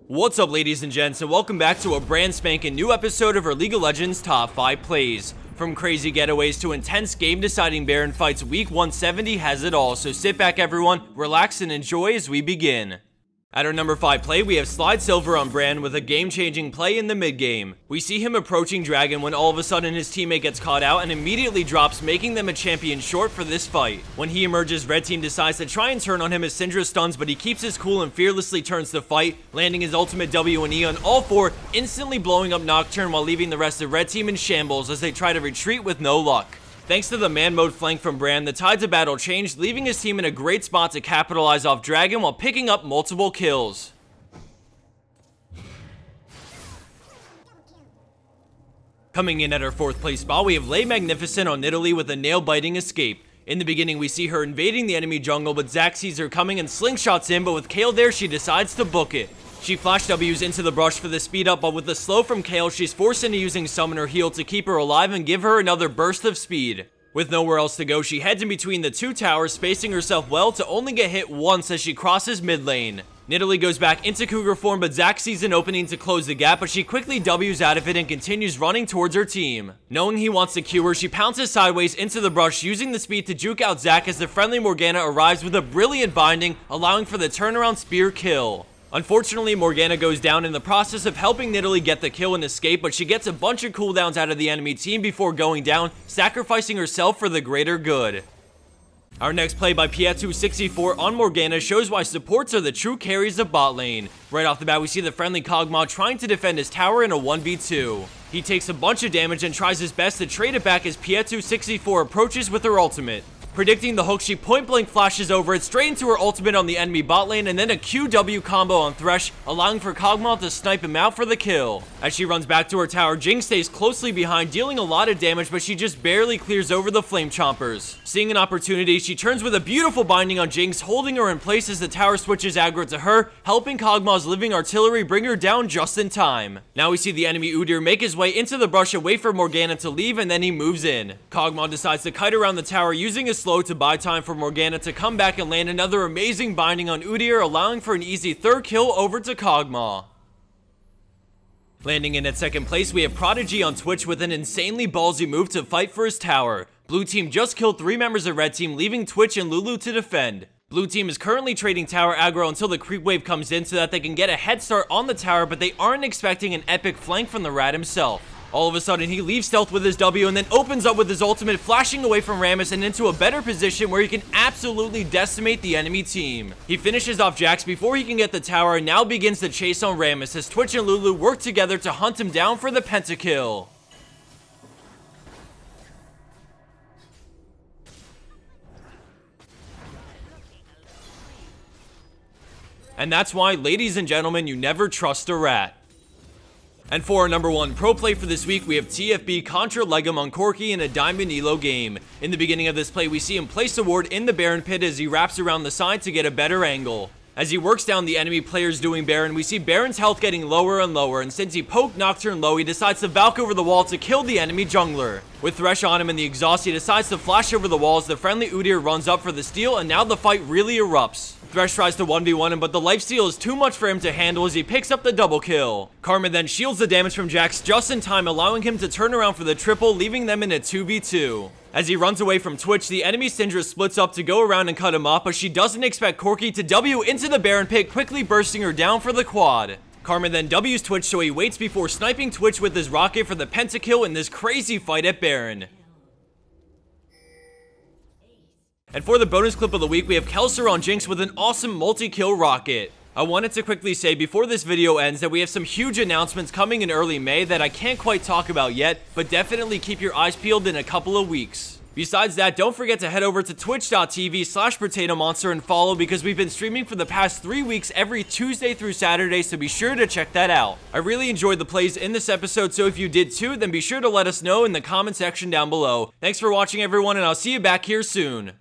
What's up, ladies and gents, and welcome back to a brand spanking new episode of our League of Legends Top 5 Plays. From crazy getaways to intense game-deciding Baron fights, Week 170 has it all, so sit back everyone, relax and enjoy as we begin. At our number 5 play, we have SlideSilver on brand with a game-changing play in the mid-game. We see him approaching Dragon when all of a sudden his teammate gets caught out and immediately drops, making them a champion short for this fight. When he emerges, red team decides to try and turn on him as Syndra stuns, but he keeps his cool and fearlessly turns the fight, landing his ultimate W and E on all four, instantly blowing up Nocturne while leaving the rest of red team in shambles as they try to retreat with no luck. Thanks to the man mode flank from Brand, the tides of battle changed, leaving his team in a great spot to capitalize off Dragon while picking up multiple kills. Coming in at our 4th place spot, we have Lay Magnificent on Nidalee with a nail-biting escape. In the beginning, we see her invading the enemy jungle, but Zac sees her coming and slingshots in, but with Kayle there, she decides to book it. She flash W's into the brush for the speed up, but with the slow from Kayle, she's forced into using Summoner Heal to keep her alive and give her another burst of speed. With nowhere else to go, she heads in between the two towers, spacing herself well to only get hit once as she crosses mid lane. Nidalee goes back into Cougar form, but Zac sees an opening to close the gap, but she quickly W's out of it and continues running towards her team. Knowing he wants to Q her, she pounces sideways into the brush, using the speed to juke out Zac as the friendly Morgana arrives with a brilliant binding, allowing for the turnaround spear kill. Unfortunately, Morgana goes down in the process of helping Nidalee get the kill and escape, but she gets a bunch of cooldowns out of the enemy team before going down, sacrificing herself for the greater good. Our next play by Protatomonster on Morgana shows why supports are the true carries of bot lane. Right off the bat, we see the friendly Kog'Maw trying to defend his tower in a 1v2. He takes a bunch of damage and tries his best to trade it back as Protatomonster approaches with her ultimate. Predicting the hook, she point-blank flashes over it straight into her ultimate on the enemy bot lane and then a QW combo on Thresh, allowing for Kog'Maw to snipe him out for the kill. As she runs back to her tower, Jinx stays closely behind, dealing a lot of damage, but she just barely clears over the Flame Chompers. Seeing an opportunity, she turns with a beautiful binding on Jinx, holding her in place as the tower switches aggro to her, helping Kog'Maw's living artillery bring her down just in time. Now we see the enemy Udyr make his way into the brush and wait for Morgana to leave, and then he moves in. Kog'Maw decides to kite around the tower using his slow to buy time for Morgana to come back and land another amazing binding on Udyr, allowing for an easy 3rd kill over to Kog'Maw. Landing in at 2nd place, we have Prodigy on Twitch with an insanely ballsy move to fight for his tower. Blue team just killed 3 members of red team, leaving Twitch and Lulu to defend. Blue team is currently trading tower aggro until the creep wave comes in so that they can get a head start on the tower, but they aren't expecting an epic flank from the rat himself. All of a sudden, he leaves stealth with his W and then opens up with his ultimate, flashing away from Rammus and into a better position where he can absolutely decimate the enemy team. He finishes off Jax before he can get the tower and now begins the chase on Rammus as Twitch and Lulu work together to hunt him down for the pentakill. And that's why, ladies and gentlemen, you never trust a rat. And for our number 1 pro play for this week, we have TFB contra legem on Corki in a Diamond Elo game. In the beginning of this play, we see him place a ward in the Baron pit as he wraps around the side to get a better angle. As he works down the enemy players doing Baron, we see Baron's health getting lower and lower, and since he poked Nocturne low, he decides to Valk over the wall to kill the enemy jungler. With Thresh on him in the exhaust, he decides to flash over the wall as the friendly Udyr runs up for the steal, and now the fight really erupts. Thresh tries to 1v1 him, but the lifesteal is too much for him to handle as he picks up the double kill. Karma then shields the damage from Jax just in time, allowing him to turn around for the triple, leaving them in a 2v2. As he runs away from Twitch, the enemy Syndra splits up to go around and cut him off, but she doesn't expect Corki to W into the Baron pit, quickly bursting her down for the quad. Karma then W's Twitch, so he waits before sniping Twitch with his rocket for the pentakill in this crazy fight at Baron. And for the bonus clip of the week, we have Kelser on Jinx with an awesome multi-kill rocket. I wanted to quickly say before this video ends that we have some huge announcements coming in early May that I can't quite talk about yet, but definitely keep your eyes peeled in a couple of weeks. Besides that, don't forget to head over to twitch.tv/Protatomonster and follow, because we've been streaming for the past 3 weeks every Tuesday through Saturday, so be sure to check that out. I really enjoyed the plays in this episode, so if you did too, then be sure to let us know in the comment section down below. Thanks for watching everyone, and I'll see you back here soon.